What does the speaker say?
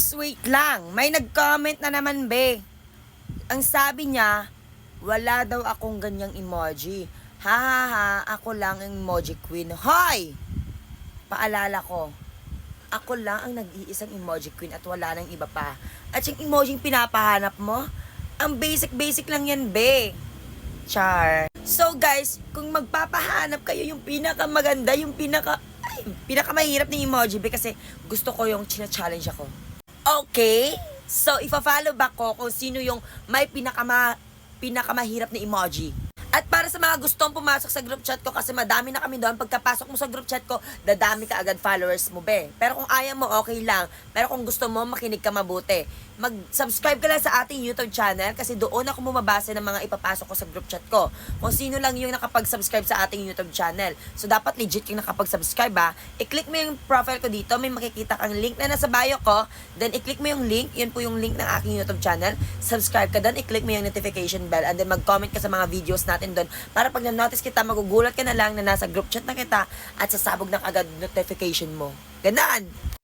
Oops, wait lang. May nag-comment na naman, be. Ang sabi niya, wala daw akong ganyang emoji. Ha ha ha, ako lang ang emoji queen. Hoy! Paalala ko, ako lang ang nag-iisang emoji queen at wala nang iba pa. At yung emoji pinapahanap mo, ang basic lang yan, be. Char. So guys, kung magpapahanap kayo yung pinakamaganda, yung pinakamahirap na emoji, be, kasi gusto ko yung china-challenge ako. Okay? So, ifa-follow back ko kung sino yung may pinakamahirap na emoji. At para sa mga gustong pumasok sa group chat ko, kasi madami na kami doon, pagkapasok mo sa group chat ko, dadami ka agad followers mo, be. Pero kung ayaw mo, okay lang. Pero kung gusto mo, makinig ka mabuti. Mag-subscribe ka lang sa ating YouTube channel kasi doon ako bumabase ng mga ipapasok ko sa group chat ko. Kung sino lang yung nakapag-subscribe sa ating YouTube channel. So, dapat legit kang nakapag-subscribe, ha. I-click mo yung profile ko dito, may makikita kang link na nasa bio ko. Then, i-click mo yung link. Yun po yung link ng aking YouTube channel. Subscribe ka doon, i-click mo yung notification bell. And then, mag-comment ka sa mga videos natin doon. Para pag na-notice kita, magugulat ka na lang na nasa group chat na kita at sasabog ng agad notification mo. Ganon!